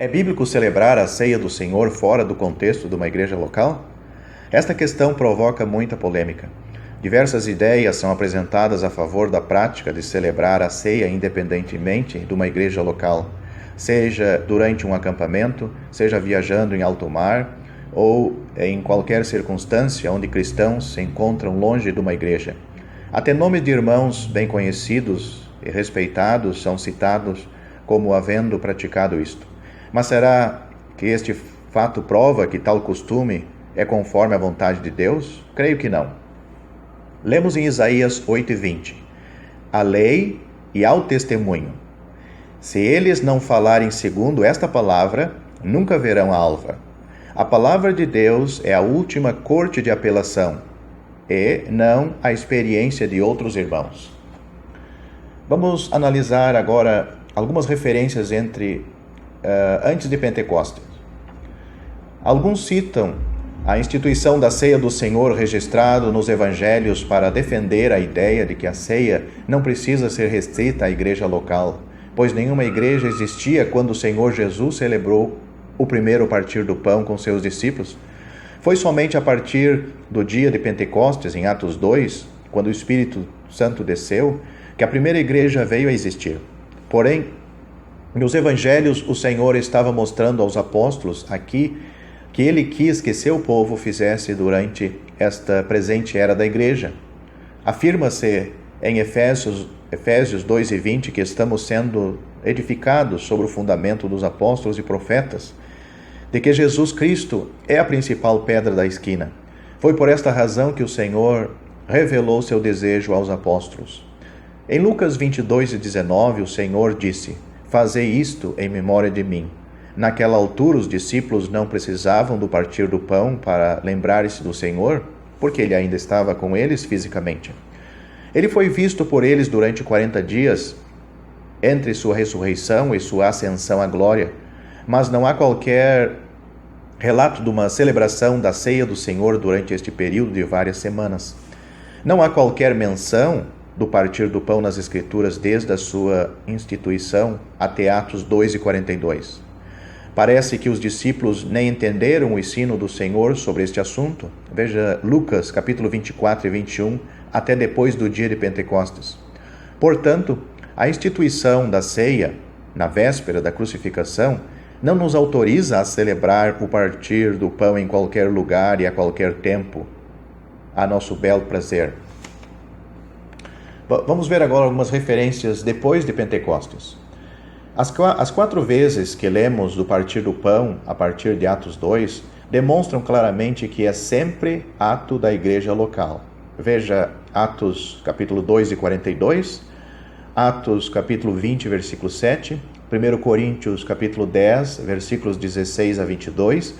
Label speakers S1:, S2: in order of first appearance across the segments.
S1: É bíblico celebrar a ceia do Senhor fora do contexto de uma igreja local? Esta questão provoca muita polêmica. Diversas ideias são apresentadas a favor da prática de celebrar a ceia independentemente de uma igreja local, seja durante um acampamento, seja viajando em alto mar ou em qualquer circunstância onde cristãos se encontram longe de uma igreja. Até nomes de irmãos bem conhecidos e respeitados são citados como havendo praticado isto. Mas será que este fato prova que tal costume é conforme à vontade de Deus? Creio que não. Lemos em Isaías 8:20: A lei e ao testemunho. Se eles não falarem segundo esta palavra, nunca verão a alva. A palavra de Deus é a última corte de apelação, e não a experiência de outros irmãos. Vamos analisar agora algumas referências antes de Pentecostes. Alguns citam a instituição da ceia do Senhor registrado nos evangelhos para defender a ideia de que a ceia não precisa ser restrita à igreja local, pois nenhuma igreja existia quando o Senhor Jesus celebrou o primeiro partir do pão com seus discípulos. Foi somente a partir do dia de Pentecostes, em Atos 2, quando o Espírito Santo desceu, que a primeira igreja veio a existir. Porém, nos evangelhos, o Senhor estava mostrando aos apóstolos aqui que ele quis que seu povo fizesse durante esta presente era da igreja. Afirma-se em Efésios 2:20 que estamos sendo edificados sobre o fundamento dos apóstolos e profetas, de que Jesus Cristo é a principal pedra da esquina. Foi por esta razão que o Senhor revelou seu desejo aos apóstolos. Em Lucas 22:19, o Senhor disse: Fazei isto em memória de mim. Naquela altura, os discípulos não precisavam do partir do pão para lembrar-se do Senhor, porque ele ainda estava com eles fisicamente. Ele foi visto por eles durante 40 dias, entre sua ressurreição e sua ascensão à glória, mas não há qualquer relato de uma celebração da ceia do Senhor durante este período de várias semanas. Não há qualquer menção do partir do pão nas Escrituras desde a sua instituição até Atos 2:42. Parece que os discípulos nem entenderam o ensino do Senhor sobre este assunto. Veja Lucas capítulo 24 e 21, até depois do dia de Pentecostes. Portanto, a instituição da ceia, na véspera da crucificação, não nos autoriza a celebrar o partir do pão em qualquer lugar e a qualquer tempo, a nosso belo prazer. Vamos ver agora algumas referências depois de Pentecostes. As 4 vezes que lemos do partir do pão a partir de Atos 2 demonstram claramente que é sempre ato da igreja local. Veja Atos capítulo 2 e 42, Atos capítulo 20, versículo 7, 1 Coríntios capítulo 10, versículos 16 a 22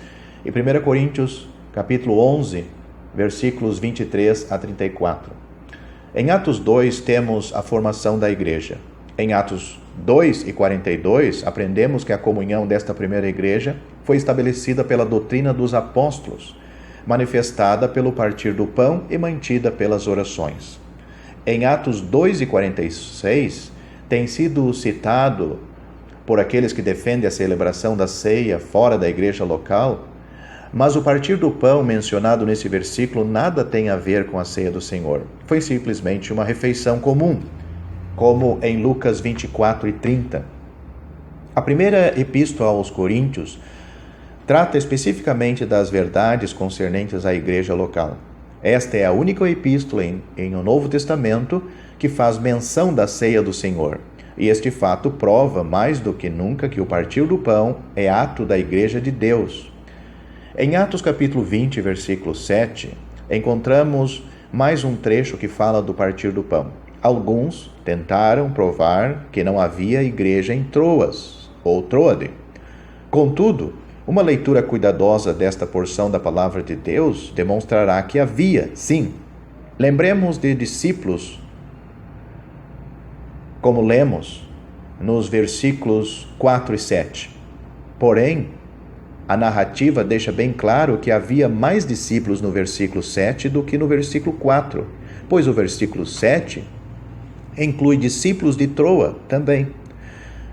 S1: e 1 Coríntios capítulo 11, versículos 23 a 34. Em Atos 2 temos a formação da igreja. Em Atos 2 e 42 aprendemos que a comunhão desta primeira igreja foi estabelecida pela doutrina dos apóstolos, manifestada pelo partir do pão e mantida pelas orações. Em Atos 2 e 46 tem sido citado por aqueles que defendem a celebração da ceia fora da igreja local, mas o partir do pão mencionado nesse versículo nada tem a ver com a ceia do Senhor. Foi simplesmente uma refeição comum, como em Lucas 24 e 30. A primeira epístola aos Coríntios trata especificamente das verdades concernentes à igreja local. Esta é a única epístola em o Novo Testamento que faz menção da ceia do Senhor. E este fato prova mais do que nunca que o partir do pão é ato da igreja de Deus. Em Atos capítulo 20, versículo 7, encontramos mais um trecho que fala do partir do pão. Alguns tentaram provar que não havia igreja em Troas ou Troade. Contudo, uma leitura cuidadosa desta porção da palavra de Deus demonstrará que havia, sim. Lembremos de discípulos, como lemos nos versículos 4 e 7. Porém, a narrativa deixa bem claro que havia mais discípulos no versículo 7 do que no versículo 4, pois o versículo 7 inclui discípulos de Troa também.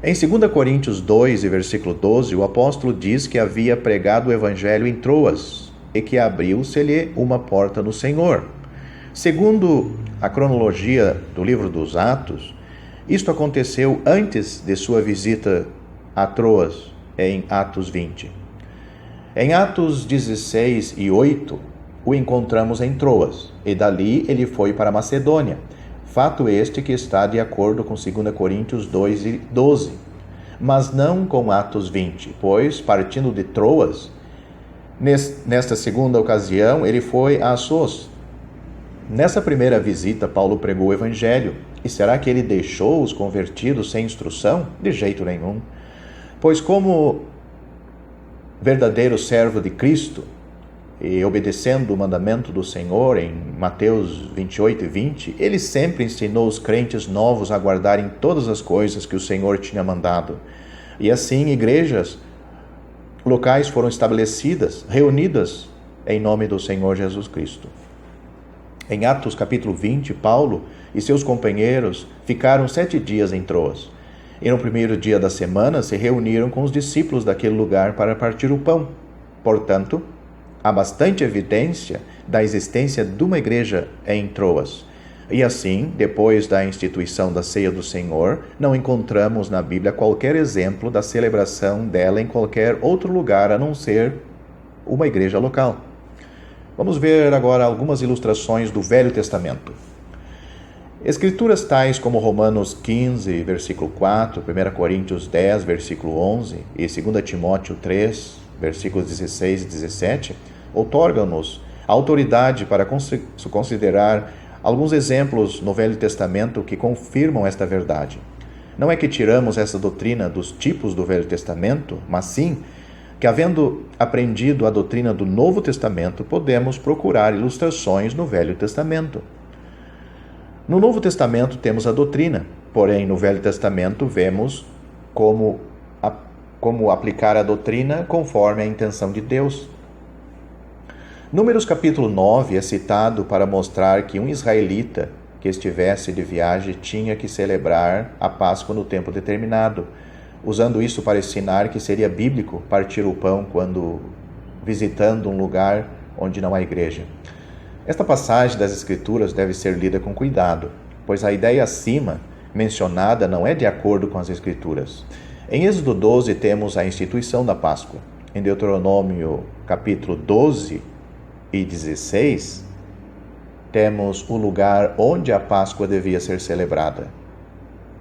S1: Em 2 Coríntios 2, e versículo 12, o apóstolo diz que havia pregado o evangelho em Troas e que abriu-se-lhe uma porta no Senhor. Segundo a cronologia do livro dos Atos, isto aconteceu antes de sua visita a Troas, em Atos 20. Em Atos 16 e 8, o encontramos em Troas, e dali ele foi para Macedônia. Fato este que está de acordo com 2 Coríntios 2 e 12, mas não com Atos 20, pois, partindo de Troas, nesta segunda ocasião, ele foi a Assos. Nessa primeira visita, Paulo pregou o evangelho. E será que ele deixou os convertidos sem instrução? De jeito nenhum. Pois como verdadeiro servo de Cristo, e obedecendo o mandamento do Senhor em Mateus 28 e 20, ele sempre ensinou os crentes novos a guardarem todas as coisas que o Senhor tinha mandado. E assim, igrejas locais foram estabelecidas, reunidas em nome do Senhor Jesus Cristo. Em Atos capítulo 20, Paulo e seus companheiros ficaram 7 dias em Troas. E no primeiro dia da semana se reuniram com os discípulos daquele lugar para partir o pão. Portanto, há bastante evidência da existência de uma igreja em Troas. E assim, depois da instituição da ceia do Senhor, não encontramos na Bíblia qualquer exemplo da celebração dela em qualquer outro lugar a não ser uma igreja local. Vamos ver agora algumas ilustrações do Velho Testamento. Escrituras tais como Romanos 15, versículo 4, 1 Coríntios 10, versículo 11 e 2 Timóteo 3, versículos 16 e 17, outorgam-nos a autoridade para considerar alguns exemplos no Velho Testamento que confirmam esta verdade. Não é que tiramos essa doutrina dos tipos do Velho Testamento, mas sim que, havendo aprendido a doutrina do Novo Testamento, podemos procurar ilustrações no Velho Testamento. No Novo Testamento temos a doutrina, porém no Velho Testamento vemos como aplicar a doutrina conforme a intenção de Deus. Números capítulo 9 é citado para mostrar que um israelita que estivesse de viagem tinha que celebrar a Páscoa no tempo determinado, usando isso para ensinar que seria bíblico partir o pão quando visitando um lugar onde não há igreja. Esta passagem das Escrituras deve ser lida com cuidado, pois a ideia acima mencionada não é de acordo com as Escrituras. Em Êxodo 12 temos a instituição da Páscoa. Em Deuteronômio capítulo 12 e 16 temos o lugar onde a Páscoa devia ser celebrada.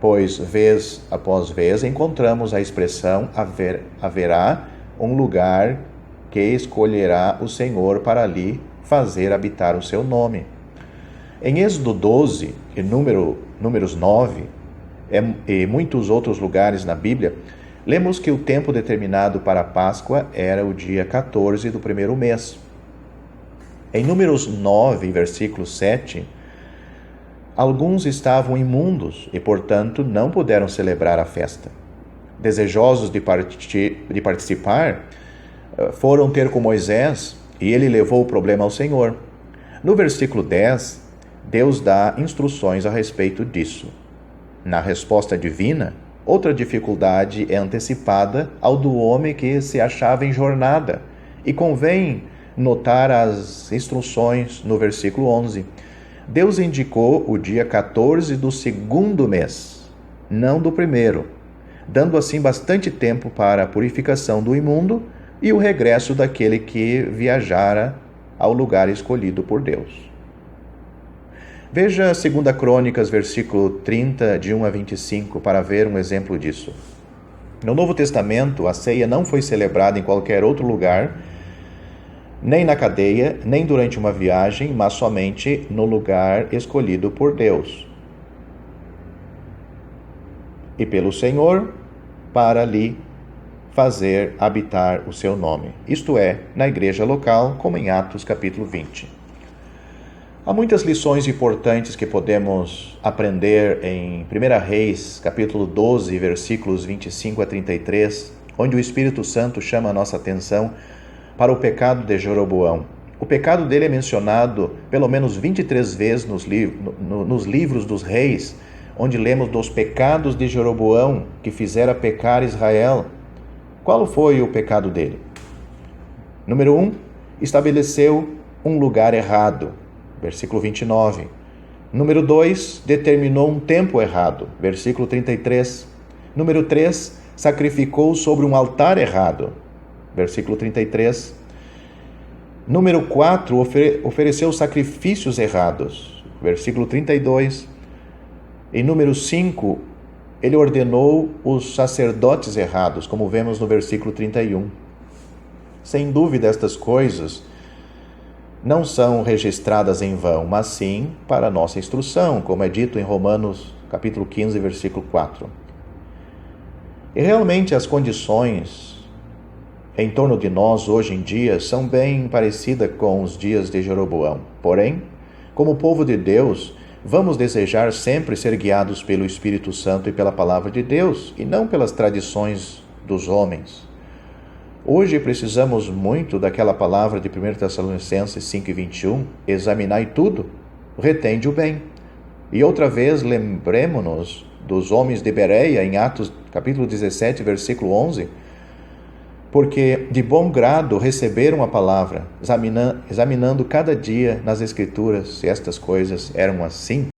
S1: Pois, vez após vez, encontramos a expressão haverá um lugar que escolherá o Senhor para ali fazer habitar o seu nome. Em Êxodo 12 e Números 9 e muitos outros lugares na Bíblia, lemos que o tempo determinado para a Páscoa era o dia 14 do primeiro mês. Em Números 9, versículo 7, alguns estavam imundos e, portanto, não puderam celebrar a festa. Desejosos de participar, foram ter com Moisés e ele levou o problema ao Senhor. No versículo 10, Deus dá instruções a respeito disso. Na resposta divina, outra dificuldade é antecipada ao do homem que se achava em jornada, e convém notar as instruções no versículo 11. Deus indicou o dia 14 do segundo mês, não do primeiro, dando assim bastante tempo para a purificação do imundo e o regresso daquele que viajara ao lugar escolhido por Deus. Veja 2 Crônicas, versículo 30, de 1 a 25, para ver um exemplo disso. No Novo Testamento, a ceia não foi celebrada em qualquer outro lugar, nem na cadeia, nem durante uma viagem, mas somente no lugar escolhido por Deus e pelo Senhor, para ali fazer habitar o seu nome, isto é, na igreja local, como em Atos capítulo 20. Há muitas lições importantes que podemos aprender em 1 Reis, capítulo 12, versículos 25 a 33, onde o Espírito Santo chama a nossa atenção para o pecado de Jeroboão. O pecado dele é mencionado pelo menos 23 vezes nos livros dos reis, onde lemos dos pecados de Jeroboão, que fizera pecar Israel. Qual foi o pecado dele? Número 1, estabeleceu um lugar errado, versículo 29. Número 2, determinou um tempo errado, versículo 33. Número 3, sacrificou sobre um altar errado, versículo 33. Número 4, ofereceu sacrifícios errados, versículo 32. E número 5, ele ordenou os sacerdotes errados, como vemos no versículo 31. Sem dúvida, estas coisas não são registradas em vão, mas sim para nossa instrução, como é dito em Romanos capítulo 15, versículo 4. E realmente as condições em torno de nós hoje em dia são bem parecidas com os dias de Jeroboão. Porém, como povo de Deus, vamos desejar sempre ser guiados pelo Espírito Santo e pela palavra de Deus, e não pelas tradições dos homens. Hoje precisamos muito daquela palavra de 1 Tessalonicenses 5:21, examinai tudo, retende o bem. E outra vez lembremos-nos dos homens de Bereia em Atos capítulo 17, versículo 11, porque de bom grado receberam a palavra, examinando cada dia nas Escrituras se estas coisas eram assim.